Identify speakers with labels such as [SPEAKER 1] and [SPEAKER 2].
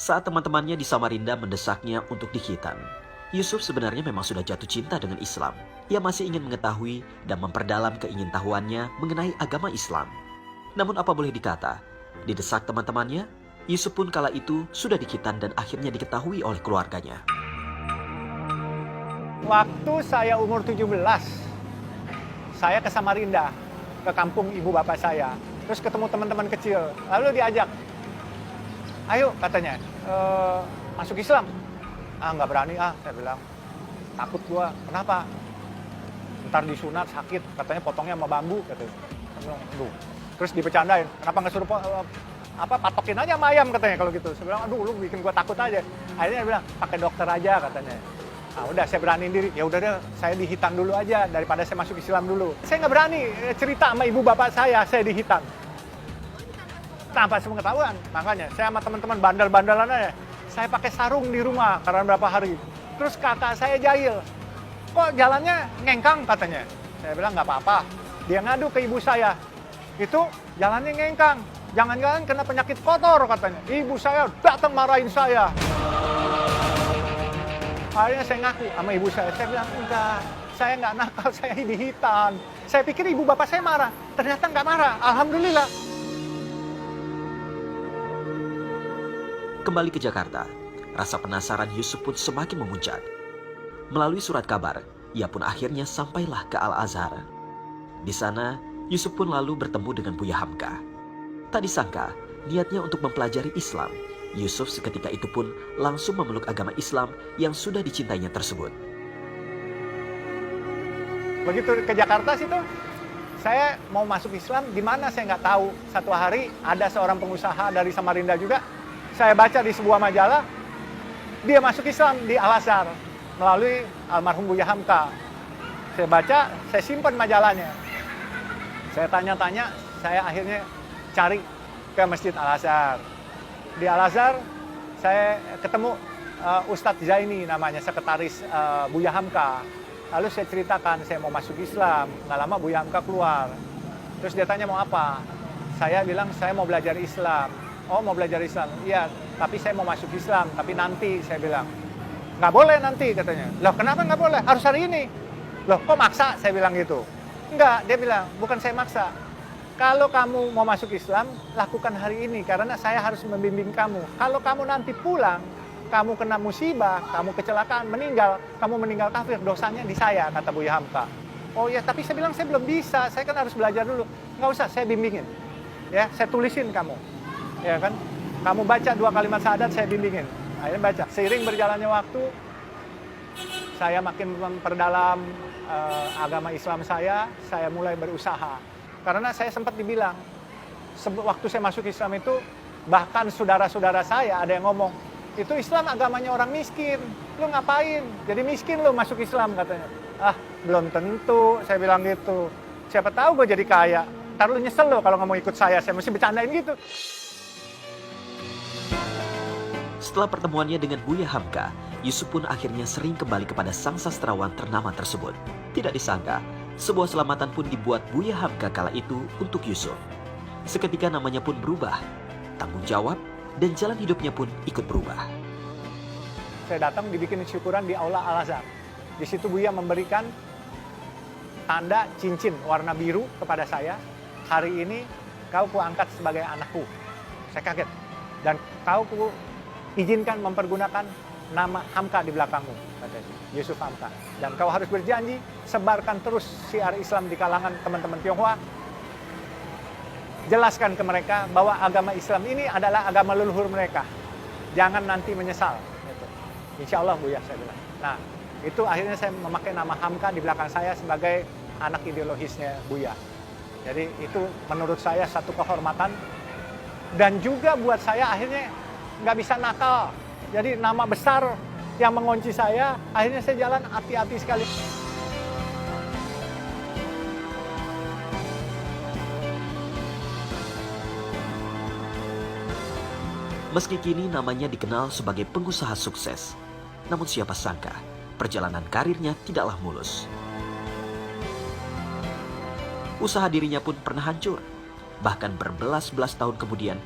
[SPEAKER 1] Saat teman-temannya di Samarinda mendesaknya untuk dikhitan, Yusuf sebenarnya memang sudah jatuh cinta dengan Islam. Ia masih ingin mengetahui dan memperdalam keingintahuannya mengenai agama Islam. Namun apa boleh dikata, didesak teman-temannya, Yusuf pun kala itu sudah dikhitan dan akhirnya diketahui oleh keluarganya.
[SPEAKER 2] Waktu saya umur 17, saya ke Samarinda, ke kampung ibu bapak saya. Terus ketemu teman-teman kecil, lalu diajak, ayo katanya, masuk Islam. Nggak berani saya bilang, takut gua. Kenapa? Ntar disunat sakit, katanya potongnya sama bambu, katanya. Aduh. Terus dibercandain, kenapa nggak suruh patokin aja sama ayam katanya kalau gitu. Saya bilang, aduh lu bikin gua takut aja. Akhirnya dia bilang, pakai dokter aja katanya. Nah udah saya beraniin diri, ya udah deh saya dihitan dulu aja daripada saya masuk Islam dulu. Saya nggak berani cerita sama ibu bapak saya dihitan. Tanpa sepengetahuan, makanya saya sama teman-teman bandel-bandelan aja. Saya pakai sarung di rumah karena berapa hari. Terus kakak saya jahil, kok jalannya ngengkang katanya. Saya bilang nggak apa-apa. Dia ngadu ke ibu saya, itu jalannya ngengkang. Jangan-jangan kena penyakit kotor katanya. Ibu saya datang marahin saya. Akhirnya saya ngaku sama ibu saya bilang enggak, saya nggak nakal, saya dihitan. Saya pikir ibu bapak saya marah, ternyata nggak marah, alhamdulillah.
[SPEAKER 1] Kembali ke Jakarta, rasa penasaran Yusuf pun semakin memuncak. Melalui surat kabar, ia pun akhirnya sampailah ke Al-Azhar. Di sana, Yusuf pun lalu bertemu dengan Buya Hamka. Tak disangka, niatnya untuk mempelajari Islam, Yusuf seketika itu pun langsung memeluk agama Islam yang sudah dicintainya tersebut.
[SPEAKER 2] Begitu ke Jakarta situ, saya mau masuk Islam, di mana saya nggak tahu. Satu hari ada seorang pengusaha dari Samarinda juga, saya baca di sebuah majalah, dia masuk Islam di Al-Azhar melalui almarhum Buya Hamka. Saya baca, saya simpan majalahnya. Saya tanya-tanya, saya akhirnya cari ke Masjid Al-Azhar. Di Al-Azhar, saya ketemu Ustadz Zaini namanya, sekretaris Buya Hamka. Lalu saya ceritakan, saya mau masuk Islam. Nggak lama Buya Hamka keluar. Terus dia tanya mau apa? Saya bilang, saya mau belajar Islam. Oh, mau belajar Islam? Iya, tapi saya mau masuk Islam. Tapi nanti, saya bilang. Nggak boleh nanti, katanya. Loh, kenapa nggak boleh? Harus hari ini. Loh, kok maksa? Saya bilang gitu. Enggak, dia bilang, bukan saya maksa. Kalau kamu mau masuk Islam, lakukan hari ini, karena saya harus membimbing kamu. Kalau kamu nanti pulang, kamu kena musibah, kamu kecelakaan, kamu meninggal kafir, dosanya di saya, kata Buya Hamka. Oh ya, tapi saya bilang, saya belum bisa, saya kan harus belajar dulu. Nggak usah, saya bimbingin. Ya, saya tulisin kamu. Ya kan, kamu baca 2 kalimat syahadat, saya bimbingin. Akhirnya baca. Seiring berjalannya waktu, saya makin memperdalam agama Islam saya mulai berusaha. Karena saya sempat dibilang, waktu saya masuk Islam itu, bahkan saudara-saudara saya ada yang ngomong, itu Islam agamanya orang miskin, lu ngapain? Jadi miskin lu masuk Islam katanya. Belum tentu, saya bilang gitu. Siapa tahu gue jadi kaya, ntar lu nyesel lo kalau nggak mau ikut saya mesti bercandain gitu.
[SPEAKER 1] Setelah pertemuannya dengan Buya Hamka, Yusuf pun akhirnya sering kembali kepada sang sastrawan ternama tersebut. Tidak disangka, sebuah selamatan pun dibuat Buya Hamka kala itu untuk Yusuf. Seketika namanya pun berubah, tanggung jawab dan jalan hidupnya pun ikut berubah.
[SPEAKER 2] Saya datang dibikin syukuran di Aula Al-Azhar. Di situ Buya memberikan tanda cincin warna biru kepada saya. Hari ini kau kuangkat sebagai anakku. Saya kaget. Dan kau izinkan mempergunakan nama Hamka di belakangmu, katanya, Yusuf Hamka. Dan kau harus berjanji, sebarkan terus syiar Islam di kalangan teman-teman Tionghoa. Jelaskan ke mereka bahwa agama Islam ini adalah agama leluhur mereka. Jangan nanti menyesal. Gitu. Insya Allah, Buya, saya bilang. Nah, itu akhirnya saya memakai nama Hamka di belakang saya sebagai anak ideologisnya Buya. Jadi itu menurut saya satu kehormatan. Dan juga buat saya akhirnya nggak bisa nakal. Jadi nama besar yang mengunci saya, akhirnya saya jalan hati-hati sekali.
[SPEAKER 1] Meski kini namanya dikenal sebagai pengusaha sukses, namun siapa sangka perjalanan karirnya tidaklah mulus. Usaha dirinya pun pernah hancur. Bahkan berbelas-belas tahun kemudian,